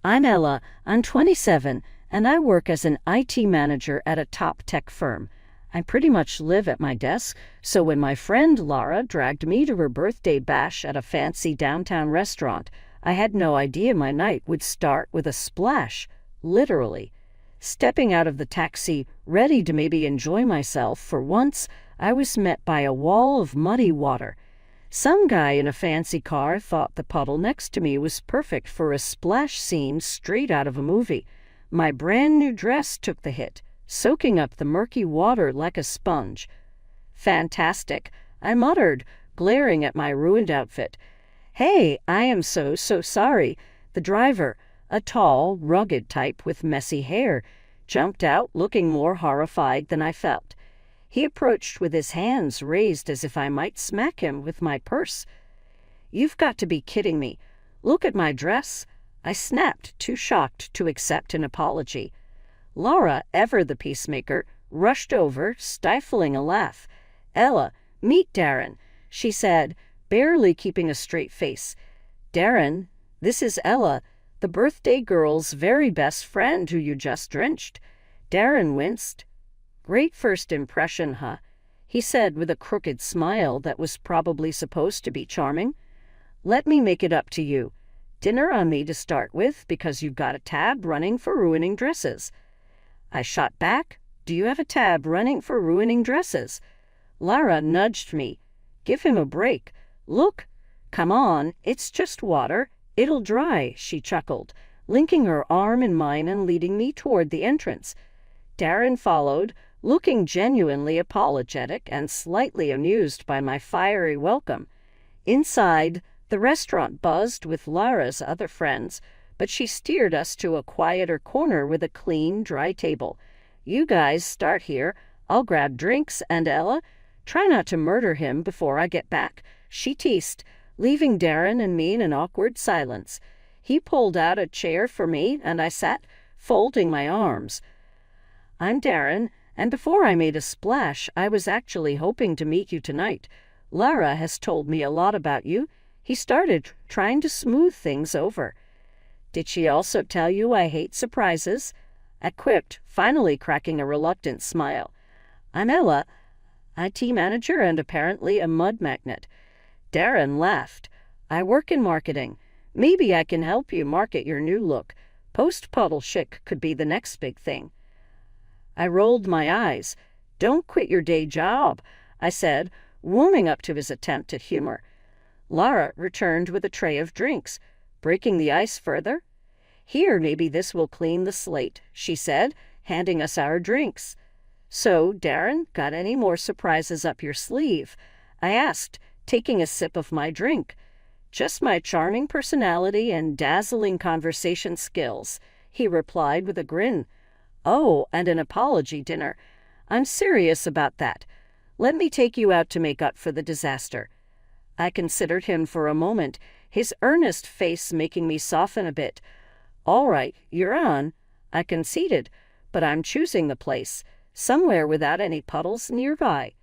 I'm Ella. I'm 27, and I work as an IT manager at a top tech firm. I pretty much live at my desk, so when my friend Laura dragged me to her birthday bash at a fancy downtown restaurant, I had no idea my night would start with a splash, literally. Stepping out of the taxi, ready to maybe enjoy myself for once, I was met by a wall of muddy water. Some guy in a fancy car thought the puddle next to me was perfect for a splash scene straight out of a movie. My brand new dress took the hit, soaking up the murky water like a sponge. "Fantastic," I muttered, glaring at my ruined outfit. "Hey, I am so sorry." The driver, a tall, rugged type with messy hair, jumped out looking more horrified than I felt. He approached with his hands raised as if I might smack him with my purse. "You've got to be kidding me. Look at my dress." I snapped, too shocked to accept an apology. Laura, ever the peacemaker, rushed over, stifling a laugh. "Ella, meet Darren," she said, barely keeping a straight face. "Darren, this is Ella, the birthday girl's very best friend who you just drenched." Darren winced. "Great first impression, huh?" he said with a crooked smile that was probably supposed to be charming. "Let me make it up to you. Dinner on me to start with because you've got a tab running for ruining dresses." I shot back, "Do you have a tab running for ruining dresses?" Lara nudged me. "Give him a break. Look, come on, it's just water. It'll dry," she chuckled, linking her arm in mine and leading me toward the entrance. Darren followed, looking genuinely apologetic and slightly amused by my fiery welcome. Inside, the restaurant buzzed with Lara's other friends, but she steered us to a quieter corner with a clean, dry table. "You guys start here. I'll grab drinks, and Ella, try not to murder him before I get back," she teased, leaving Darren and me in an awkward silence. He pulled out a chair for me, and I sat, folding my arms. "I'm Darren, and before I made a splash, I was actually hoping to meet you tonight. Lara has told me a lot about you." He started, trying to smooth things over. "Did she also tell you I hate surprises?" I quipped, finally cracking a reluctant smile. "I'm Ella, IT manager and apparently a mud magnet." Darren laughed. "I work in marketing. Maybe I can help you market your new look. Post-puddle chic could be the next big thing." I rolled my eyes. "Don't quit your day job," I said, warming up to his attempt at humor. Lara returned with a tray of drinks. "Breaking the ice further?" "Here, maybe this will clean the slate," she said, handing us our drinks. "So, Darren, got any more surprises up your sleeve?" I asked, taking a sip of my drink. "Just my charming personality and dazzling conversation skills," he replied with a grin. "Oh, and an apology dinner. I'm serious about that. Let me take you out to make up for the disaster." I considered him for a moment, his earnest face making me soften a bit. "All right, you're on." I conceded, "but I'm choosing the place, somewhere without any puddles nearby."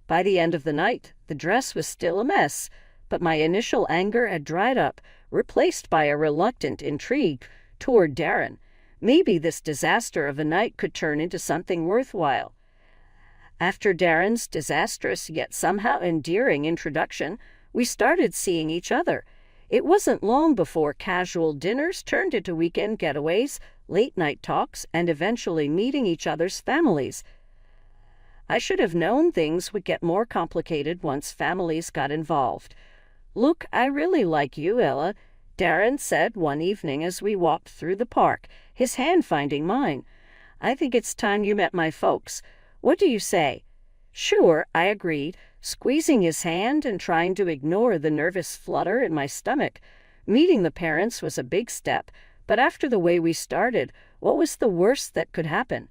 By the end of the night, the dress was still a mess, but my initial anger had dried up, replaced by a reluctant intrigue toward Darren. Maybe this disaster of a night could turn into something worthwhile. After Darren's disastrous yet somehow endearing introduction, we started seeing each other. It wasn't long before casual dinners turned into weekend getaways, late-night talks, and eventually meeting each other's families. I should have known things would get more complicated once families got involved. "Look, I really like you, Ella," Darren said one evening as we walked through the park, his hand finding mine. "I think it's time you met my folks. What do you say?" "Sure," I agreed, squeezing his hand and trying to ignore the nervous flutter in my stomach. Meeting the parents was a big step, but after the way we started, what was the worst that could happen?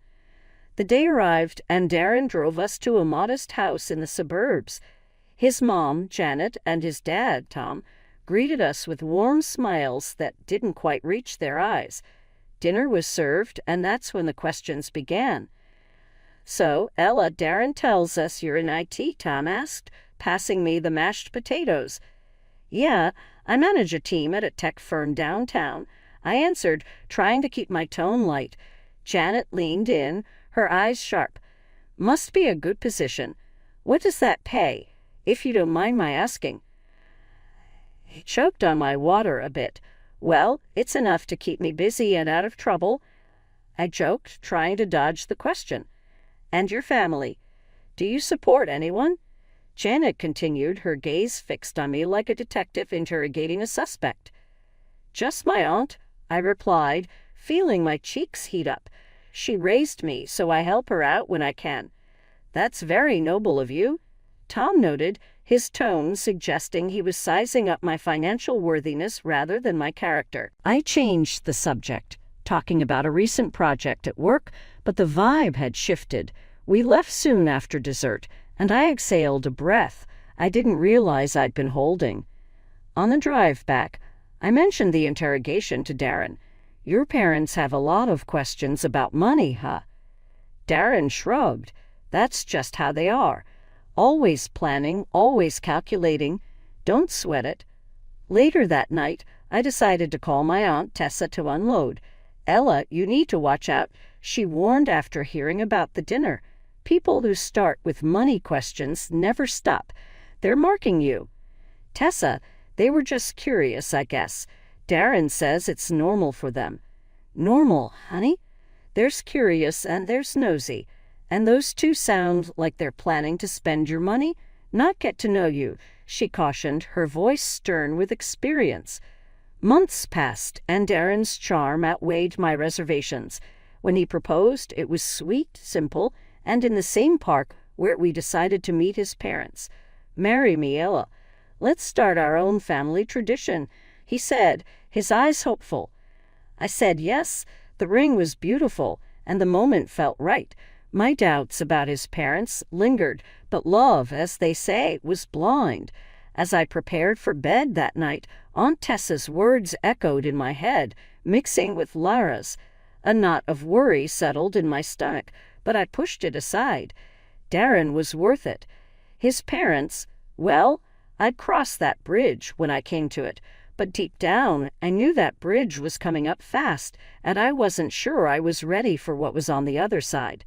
The day arrived, and Darren drove us to a modest house in the suburbs. His mom, Janet, and his dad, Tom, greeted us with warm smiles that didn't quite reach their eyes. Dinner was served, and that's when the questions began. "So, Ella, Darren tells us you're in IT," Tom asked, passing me the mashed potatoes. "Yeah, I manage a team at a tech firm downtown. I answered, trying to keep my tone light. Janet leaned in, her eyes sharp. Must be a good position. What does that pay, if you don't mind my asking? He choked on my water a bit. Well, it's enough to keep me busy and out of trouble. I joked, trying to dodge the question. And your family? Do you support anyone? Janet continued, her gaze fixed on me like a detective interrogating a suspect. Just my aunt, I replied, feeling my cheeks heat up. She raised me, so I help her out when I can. That's very noble of you, Tom noted, his tone suggesting he was sizing up my financial worthiness rather than my character. I changed the subject, talking about a recent project at work, but the vibe had shifted. We left soon after dessert, and I exhaled a breath I didn't realize I'd been holding. On the drive back, I mentioned the interrogation to Darren. Your parents have a lot of questions about money, huh? Darren shrugged. That's just how they are. Always planning, always calculating. Don't sweat it. Later that night, I decided to call my Aunt Tessa to unload. Ella, you need to watch out, she warned after hearing about the dinner. People who start with money questions never stop. They're marking you. Tessa, they were just curious, I guess. Darren says it's normal for them. Normal, honey? There's curious and there's nosy. And those two sound like they're planning to spend your money, not get to know you, she cautioned, her voice stern with experience. Months passed, and Darren's charm outweighed my reservations. When he proposed, it was sweet, simple, and in the same park where we decided to meet his parents. Marry me, Ella. Let's start our own family tradition, he said, his eyes hopeful. I said yes. The ring was beautiful, and the moment felt right. My doubts about his parents lingered, but love, as they say, was blind. As I prepared for bed that night, Aunt Tessa's words echoed in my head, mixing with Lara's. A knot of worry settled in my stomach, but I pushed it aside. Darren was worth it. His parents, well, I'd cross that bridge when I came to it, but deep down I knew that bridge was coming up fast, and I wasn't sure I was ready for what was on the other side.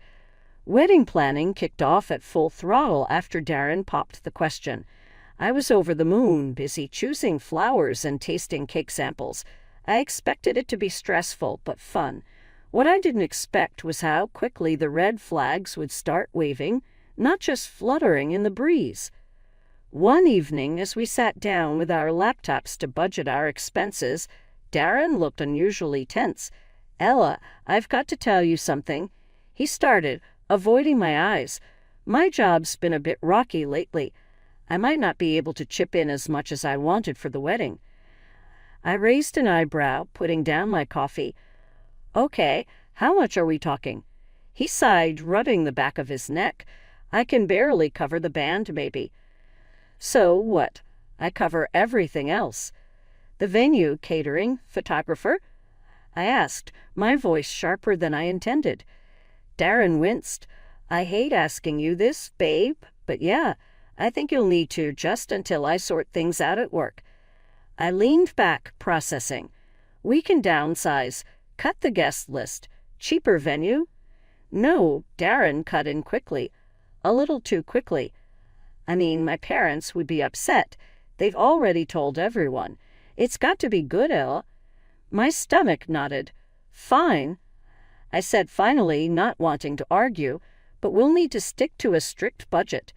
Wedding planning kicked off at full throttle after Darren popped the question. I was over the moon, busy choosing flowers and tasting cake samples. I expected it to be stressful, but fun. What I didn't expect was how quickly the red flags would start waving, not just fluttering in the breeze. One evening, as we sat down with our laptops to budget our expenses, Darren looked unusually tense. Ella, I've got to tell you something. He started, avoiding my eyes. My job's been a bit rocky lately. I might not be able to chip in as much as I wanted for the wedding. I raised an eyebrow, putting down my coffee. Okay, how much are we talking? He sighed, rubbing the back of his neck. I can barely cover the band, maybe. So what? I cover everything else. The venue, catering, photographer? I asked, my voice sharper than I intended. Darren winced. I hate asking you this, babe, but yeah, I think you'll need to just until I sort things out at work. I leaned back, processing. We can downsize, cut the guest list. Cheaper venue? No, Darren cut in quickly. A little too quickly. I mean, my parents would be upset. They've already told everyone. It's got to be good, Ella. My stomach nodded. Fine. I said finally, not wanting to argue, but we'll need to stick to a strict budget.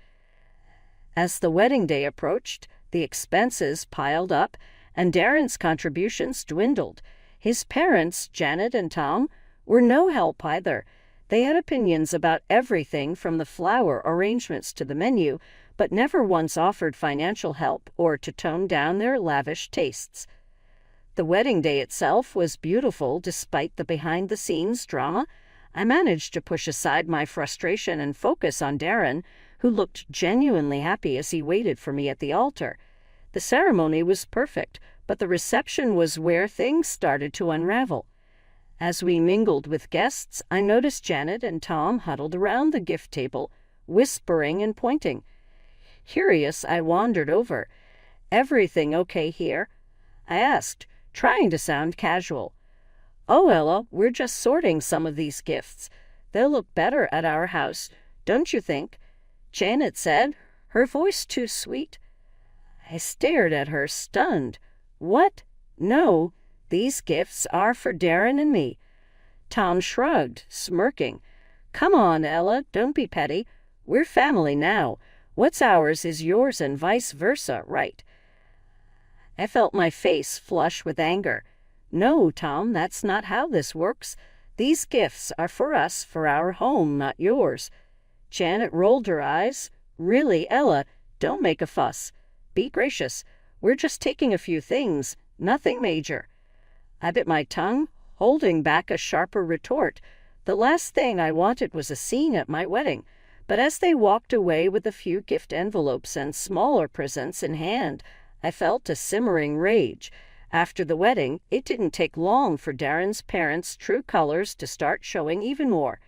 As the wedding day approached, the expenses piled up, and Darren's contributions dwindled. His parents, Janet and Tom, were no help either. They had opinions about everything from the flower arrangements to the menu, but never once offered financial help or to tone down their lavish tastes. The wedding day itself was beautiful despite the behind-the-scenes drama. I managed to push aside my frustration and focus on Darren, who looked genuinely happy as he waited for me at the altar. The ceremony was perfect, but the reception was where things started to unravel. As we mingled with guests, I noticed Janet and Tom huddled around the gift table, whispering and pointing. Curious, I wandered over. Everything okay here? I asked, trying to sound casual. Oh, Ella, we're just sorting some of these gifts. They'll look better at our house, don't you think? Janet said, her voice too sweet. I stared at her, stunned. What? No, these gifts are for Darren and me. Tom shrugged, smirking. Come on, Ella, don't be petty. We're family now. What's ours is yours and vice versa, right? I felt my face flush with anger. No, Tom, that's not how this works. These gifts are for us, for our home, not yours. Janet rolled her eyes. Really, Ella, don't make a fuss. Be gracious. We're just taking a few things, nothing major. I bit my tongue, holding back a sharper retort. The last thing I wanted was a scene at my wedding. But as they walked away with a few gift envelopes and smaller presents in hand, I felt a simmering rage. After the wedding, it didn't take long for Darren's parents' true colors to start showing even more.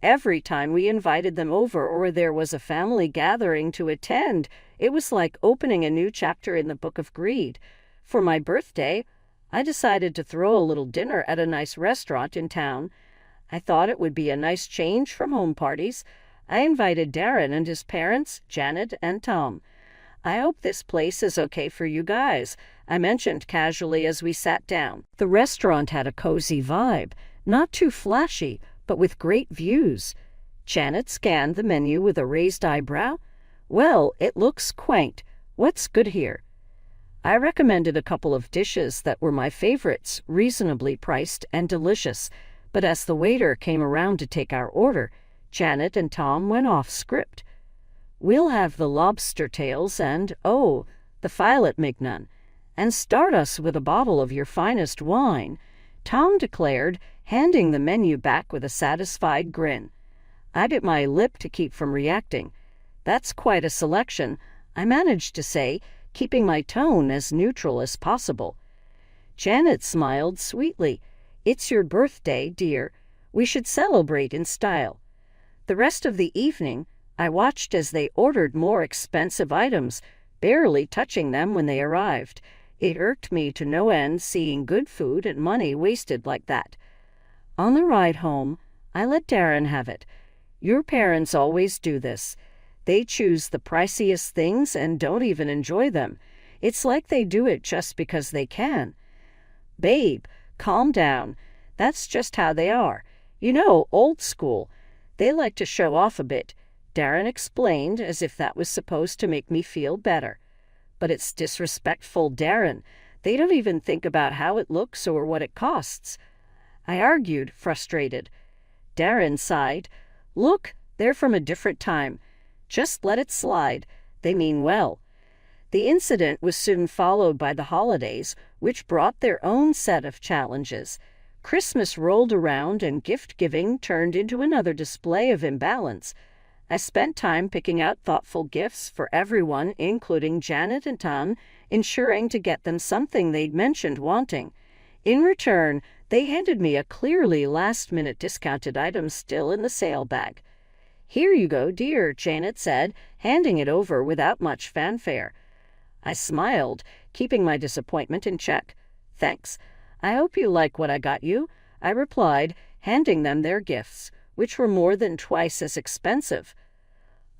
Every time we invited them over or there was a family gathering to attend, it was like opening a new chapter in the Book of Greed. For my birthday, I decided to throw a little dinner at a nice restaurant in town. I thought it would be a nice change from home parties. I invited Darren and his parents, Janet and Tom. I hope this place is okay for you guys, I mentioned casually as we sat down. The restaurant had a cozy vibe, not too flashy, but with great views. Janet scanned the menu with a raised eyebrow. Well, it looks quaint. What's good here? I recommended a couple of dishes that were my favorites, reasonably priced and delicious. But as the waiter came around to take our order, Janet and Tom went off script. We'll have the lobster tails and, oh, the filet mignon, and start us with a bottle of your finest wine, Tom declared, handing the menu back with a satisfied grin. I bit my lip to keep from reacting. That's quite a selection, I managed to say, keeping my tone as neutral as possible. Janet smiled sweetly. It's your birthday, dear. We should celebrate in style. The rest of the evening, I watched as they ordered more expensive items, barely touching them when they arrived. It irked me to no end seeing good food and money wasted like that. On the ride home, I let Darren have it. Your parents always do this. They choose the priciest things and don't even enjoy them. It's like they do it just because they can. Babe, calm down. That's just how they are. You know, old school. They like to show off a bit, Darren explained as if that was supposed to make me feel better. But it's disrespectful, Darren. They don't even think about how it looks or what it costs. I argued, frustrated. Darren sighed. Look, they're from a different time. Just let it slide. They mean well. The incident was soon followed by the holidays, which brought their own set of challenges. Christmas rolled around and gift-giving turned into another display of imbalance. I spent time picking out thoughtful gifts for everyone, including Janet and Tom, ensuring to get them something they'd mentioned wanting. In return, they handed me a clearly last-minute discounted item still in the sale bag. Here you go, dear, Janet said, handing it over without much fanfare. I smiled, keeping my disappointment in check. Thanks. I hope you like what I got you, I replied, handing them their gifts, which were more than twice as expensive.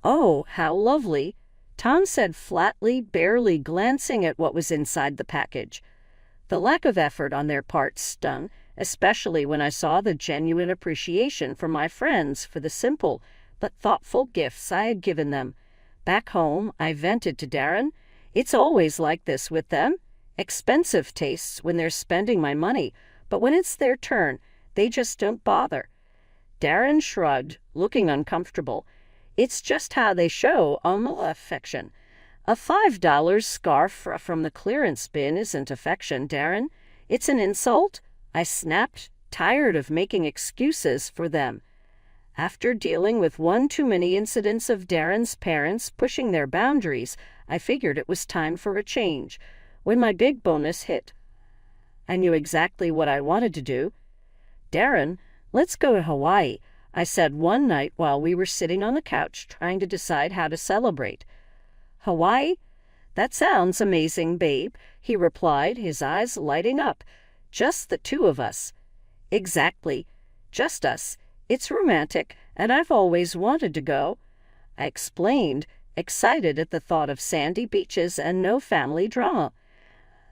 Oh, how lovely, Tom said flatly, barely glancing at what was inside the package. The lack of effort on their part stung, especially when I saw the genuine appreciation from my friends for the simple but thoughtful gifts I had given them. Back home, I vented to Darren. It's always like this with them. Expensive tastes when they're spending my money, but when it's their turn, they just don't bother. Darren shrugged, looking uncomfortable. It's just how they show affection. A $5 scarf from the clearance bin isn't affection, Darren. It's an insult, I snapped, tired of making excuses for them. After dealing with one too many incidents of Darren's parents pushing their boundaries, I figured it was time for a change. When my big bonus hit, I knew exactly what I wanted to do. Darren, let's go to Hawaii, I said one night while we were sitting on the couch trying to decide how to celebrate. Hawaii? That sounds amazing, babe, he replied, his eyes lighting up. Just the two of us. Exactly. Just us. It's romantic, and I've always wanted to go, I explained, excited at the thought of sandy beaches and no family drama.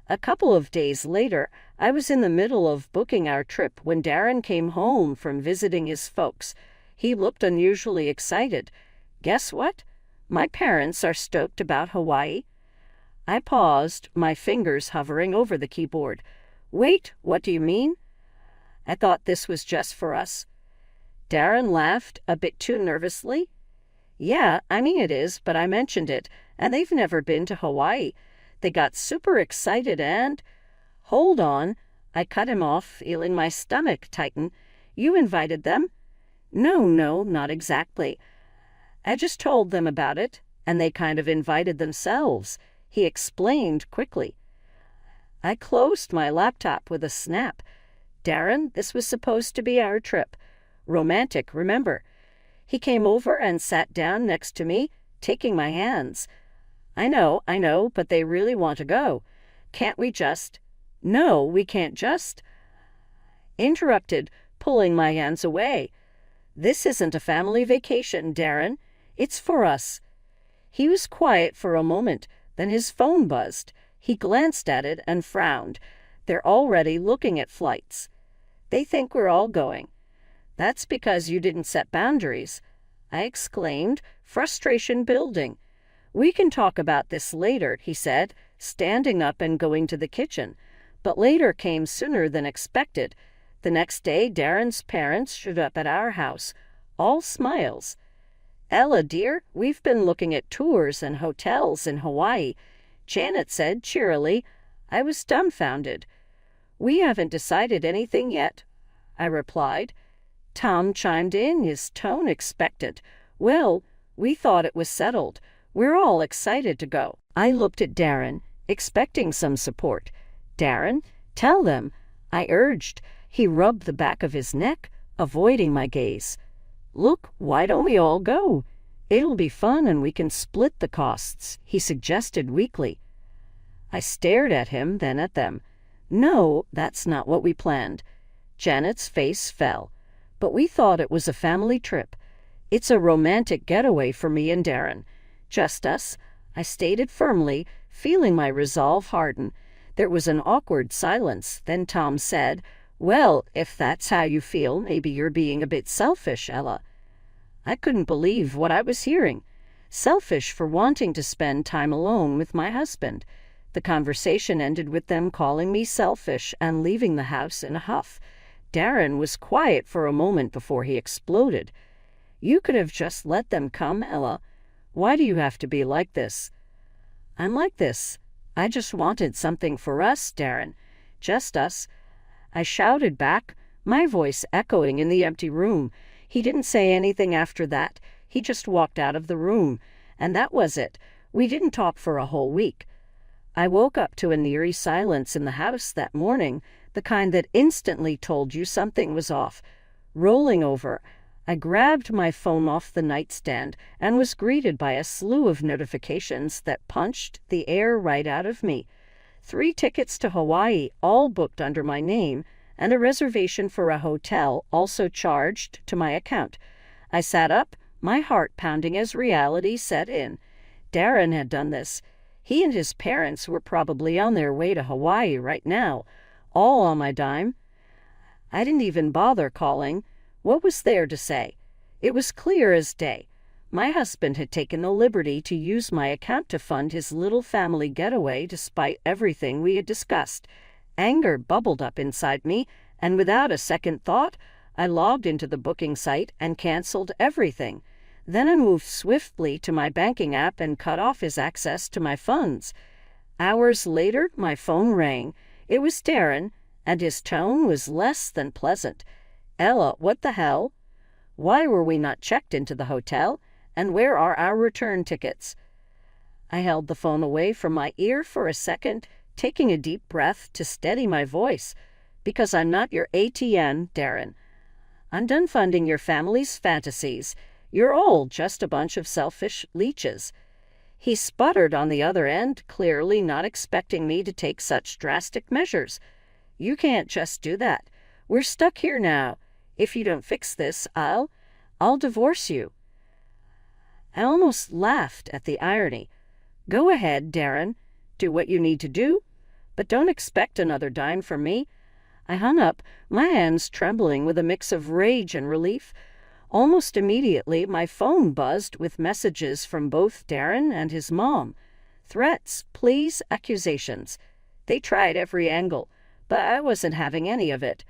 A couple of days later, I was in the middle of booking our trip when Darren came home from visiting his folks. He looked unusually excited. Guess what? My parents are stoked about Hawaii. I paused, my fingers hovering over the keyboard. Wait, what do you mean? I thought this was just for us. Darren laughed, a bit too nervously. Yeah, I mean it is, but I mentioned it, and they've never been to Hawaii. They got super excited and... Hold on, I cut him off, feeling my stomach tighten. You invited them? No, not exactly. I just told them about it, and they kind of invited themselves, he explained quickly. I closed my laptop with a snap. Darren, this was supposed to be our trip. Romantic, remember. He came over and sat down next to me, taking my hands. I know, but they really want to go. Can't we just... No, we can't just... Interrupted, pulling my hands away. This isn't a family vacation, Darren. It's for us. He was quiet for a moment, then his phone buzzed. He glanced at it and frowned. They're already looking at flights. They think we're all going. That's because you didn't set boundaries, I exclaimed, frustration building. We can talk about this later, he said, standing up and going to the kitchen. But later came sooner than expected. The next day, Darren's parents showed up at our house, all smiles. Ella, dear, we've been looking at tours and hotels in Hawaii, Janet said cheerily. I was dumbfounded. We haven't decided anything yet, I replied. Tom chimed in, his tone expectant. Well, we thought it was settled. We're all excited to go. I looked at Darren, expecting some support. Darren, tell them, I urged. He rubbed the back of his neck, avoiding my gaze. Look, why don't we all go? It'll be fun and we can split the costs, he suggested weakly. I stared at him, then at them. No, that's not what we planned. Janet's face fell. But we thought it was a family trip. It's a romantic getaway for me and Darren. Just us, I stated firmly, feeling my resolve harden. There was an awkward silence. Then Tom said, Well, if that's how you feel, maybe you're being a bit selfish, Ella. I couldn't believe what I was hearing. Selfish for wanting to spend time alone with my husband. The conversation ended with them calling me selfish and leaving the house in a huff. Darren was quiet for a moment before he exploded. You could have just let them come, Ella. Why do you have to be like this? I'm like this. I just wanted something for us, Darren. Just us. I shouted back, my voice echoing in the empty room. He didn't say anything after that. He just walked out of the room. And that was it. We didn't talk for a whole week. I woke up to an eerie silence in the house that morning, the kind that instantly told you something was off. Rolling over, I grabbed my phone off the nightstand and was greeted by a slew of notifications that punched the air right out of me. 3 tickets to Hawaii, all booked under my name, and a reservation for a hotel also charged to my account. I sat up, my heart pounding as reality set in. Darren had done this. He and his parents were probably on their way to Hawaii right now, all on my dime. I didn't even bother calling. What was there to say? It was clear as day. My husband had taken the liberty to use my account to fund his little family getaway despite everything we had discussed. Anger bubbled up inside me, and without a second thought, I logged into the booking site and canceled everything. Then I moved swiftly to my banking app and cut off his access to my funds. Hours later, my phone rang. It was Darren, and his tone was less than pleasant. Ella, what the hell? Why were we not checked into the hotel? And where are our return tickets? I held the phone away from my ear for a second, taking a deep breath to steady my voice. Because I'm not your ATM, Darren. I'm done funding your family's fantasies. You're all just a bunch of selfish leeches. He sputtered on the other end, clearly not expecting me to take such drastic measures. You can't just do that. We're stuck here now. If you don't fix this, I'll divorce you." I almost laughed at the irony. "Go ahead, Darren. Do what you need to do, but don't expect another dime from me." I hung up, my hands trembling with a mix of rage and relief. Almost immediately, my phone buzzed with messages from both Darren and his mom. Threats, pleas, accusations. They tried every angle, but I wasn't having any of it.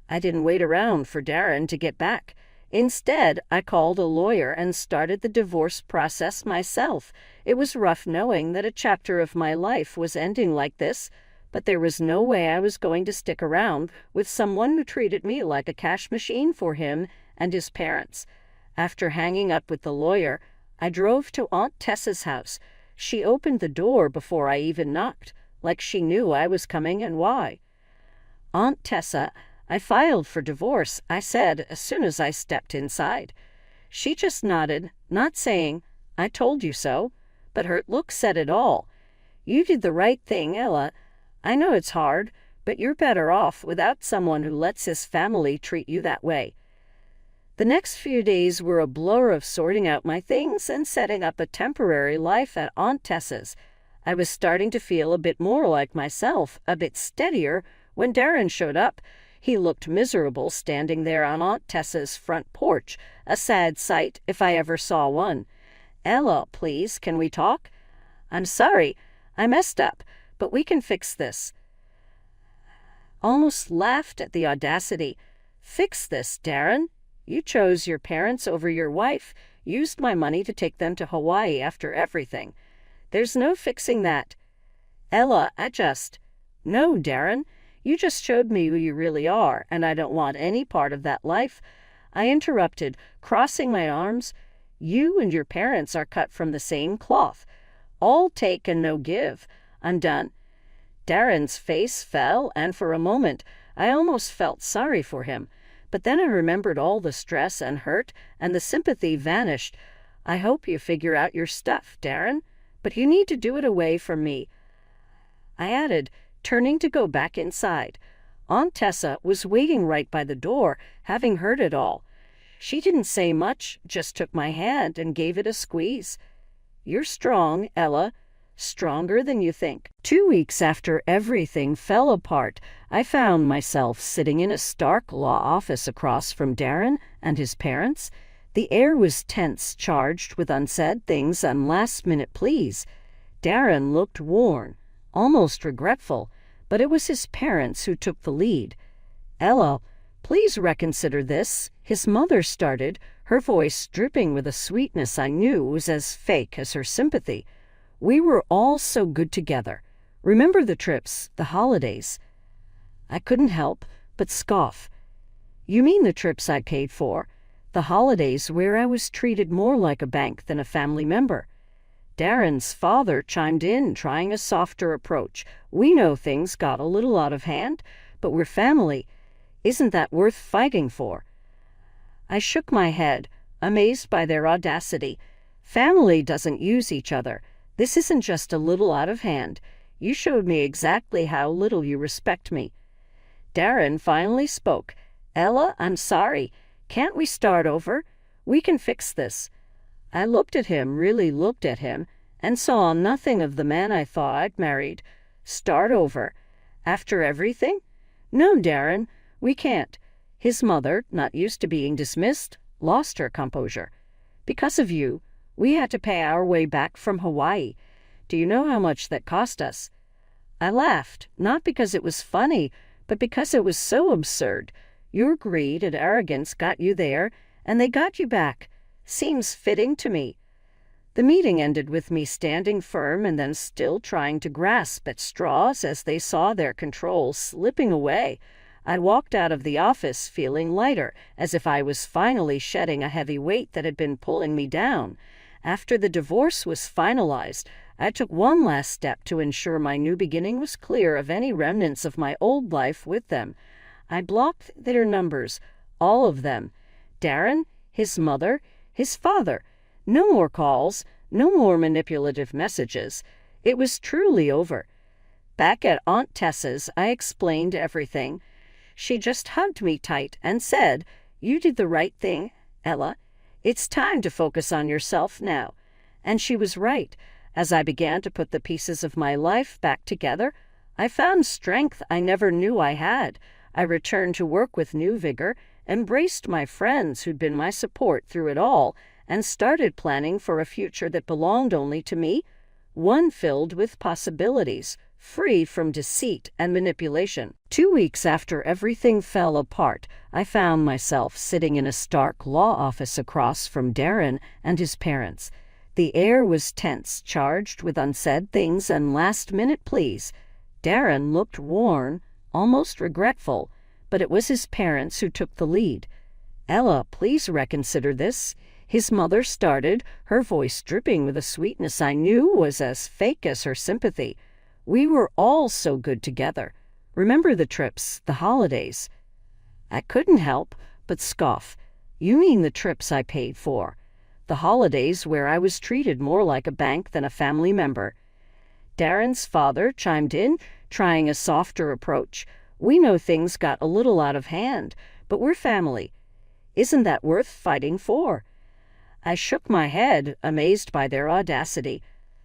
I didn't wait around for Darren to get back. Instead, I called a lawyer and started the divorce process myself. It was rough knowing that a chapter of my life was ending like this, but there was no way I was going to stick around with someone who treated me like a cash machine for him and his parents. After hanging up with the lawyer, I drove to Aunt Tessa's house. She opened the door before I even knocked, like she knew I was coming and why. "Aunt Tessa, I filed for divorce," I said as soon as I stepped inside. She just nodded, not saying, "I told you so," but her look said it all. "You did the right thing, Ella. I know it's hard, but you're better off without someone who lets his family treat you that way." The next few days were a blur of sorting out my things and setting up a temporary life at Aunt Tessa's. I was starting to feel a bit more like myself, a bit steadier, when Darren showed up. He looked miserable standing there on Aunt Tessa's front porch, a sad sight if I ever saw one. "Ella, please, can we talk?" "I'm sorry, I messed up, but we can fix this." Almost laughed at the audacity. "Fix this, Darren? You chose your parents over your wife, used my money to take them to Hawaii after everything. There's no fixing that." "Ella, No, Darren. You just showed me who you really are, and I don't want any part of that life." I interrupted, crossing my arms. "You and your parents are cut from the same cloth. All take and no give. I'm done." Darren's face fell, and for a moment I almost felt sorry for him. But then I remembered all the stress and hurt, and the sympathy vanished. "I hope you figure out your stuff, Darren, but you need to do it away from me," I added, turning to go back inside. Aunt Tessa was waiting right by the door, having heard it all. She didn't say much, just took my hand and gave it a squeeze. "You're strong, Ella. Stronger than you think." 2 weeks after everything fell apart, I found myself sitting in a Stark law office across from Darren and his parents. The air was tense, charged with unsaid things and last-minute pleas. Darren looked worn, almost regretful, but it was his parents who took the lead. "Ella, please reconsider this," his mother started, her voice dripping with a sweetness I knew was as fake as her sympathy. "We were all so good together. Remember the trips, the holidays." I couldn't help but scoff. "You mean the trips I paid for? The holidays where I was treated more like a bank than a family member?" Darren's father chimed in, trying a softer approach. "We know things got a little out of hand, but we're family. Isn't that worth fighting for?" I shook my head, amazed by their audacity. "Family doesn't use each other. This isn't just a little out of hand. You showed me exactly how little you respect me." Darren finally spoke. "Ella, I'm sorry. Can't we start over? We can fix this." I looked at him, really looked at him, and saw nothing of the man I thought I'd married. Start over? After everything? "No, Darren, we can't." His mother, not used to being dismissed, lost her composure. "Because of you, we had to pay our way back from Hawaii. Do you know how much that cost us?" I laughed, not because it was funny, but because it was so absurd. Your greed and arrogance got you there, and they got you back. Seems fitting to me. The meeting ended with me standing firm and then still trying to grasp at straws as they saw their control slipping away. I walked out of the office feeling lighter, as if I was finally shedding a heavy weight that had been pulling me down. After the divorce was finalized, I took one last step to ensure my new beginning was clear of any remnants of my old life with them. I blocked their numbers, all of them. Darren, his mother, his father. No more calls, no more manipulative messages. It was truly over. Back at Aunt Tessa's, I explained everything. She just hugged me tight and said, "You did the right thing, Ella. It's time to focus on yourself now." And she was right. As I began to put the pieces of my life back together, I found strength I never knew I had. I returned to work with new vigor, embraced my friends who'd been my support through it all, and started planning for a future that belonged only to me, one filled with possibilities, free from deceit and manipulation. 2 weeks after everything fell apart, I found myself sitting in a Stark law office across from Darren and his parents. The air was tense, charged with unsaid things and last-minute pleas. Darren looked worn, almost regretful, but it was his parents who took the lead. "Ella, please reconsider this," his mother started, her voice dripping with a sweetness I knew was as fake as her sympathy. "We were all so good together. Remember the trips, the holidays." I couldn't help but scoff. "You mean the trips I paid for? The holidays where I was treated more like a bank than a family member." Darren's father chimed in, trying a softer approach. "We know things got a little out of hand, but we're family. Isn't that worth fighting for?" I shook my head, amazed by their audacity.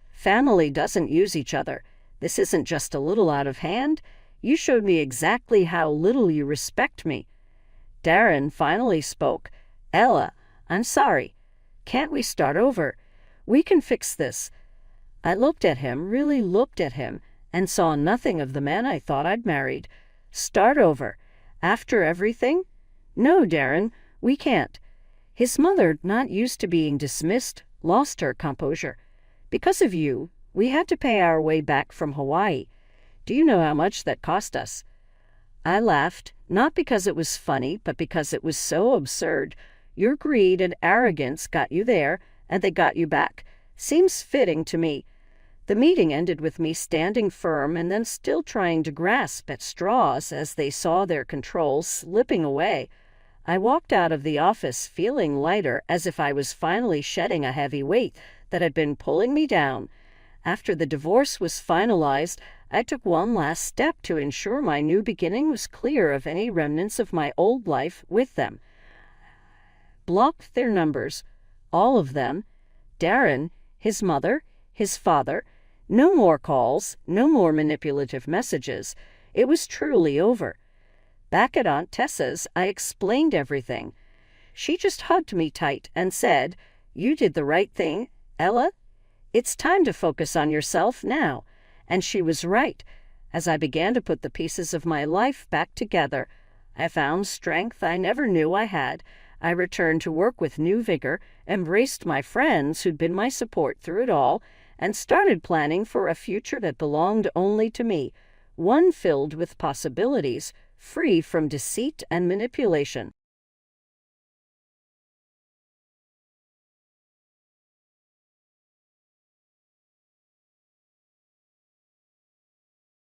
"Family doesn't use each other. This isn't just a little out of hand. You showed me exactly how little you respect me." Darren finally spoke. "Ella, I'm sorry. Can't we start over? We can fix this." I looked at him, really looked at him, and saw nothing of the man I thought I'd married. "Start over? After everything? No, Darren, we can't." His mother, not used to being dismissed, lost her composure. "Because of you, we had to pay our way back from Hawaii. Do you know how much that cost us?" I laughed, not because it was funny, but because it was so absurd. Your greed and arrogance got you there, and they got you back. Seems fitting to me. The meeting ended with me standing firm and then still trying to grasp at straws as they saw their control slipping away. I walked out of the office feeling lighter, as if I was finally shedding a heavy weight that had been pulling me down. After the divorce was finalized, I took one last step to ensure my new beginning was clear of any remnants of my old life with them. Blocked their numbers, all of them. Darren, his mother, his father. No more calls, no more manipulative messages. It was truly over. Back at Aunt Tessa's, I explained everything. She just hugged me tight and said, "You did the right thing, Ella. It's time to focus on yourself now." And she was right. As I began to put the pieces of my life back together, I found strength I never knew I had. I returned to work with new vigor, embraced my friends who'd been my support through it all, and started planning for a future that belonged only to me, one filled with possibilities, free from deceit and manipulation.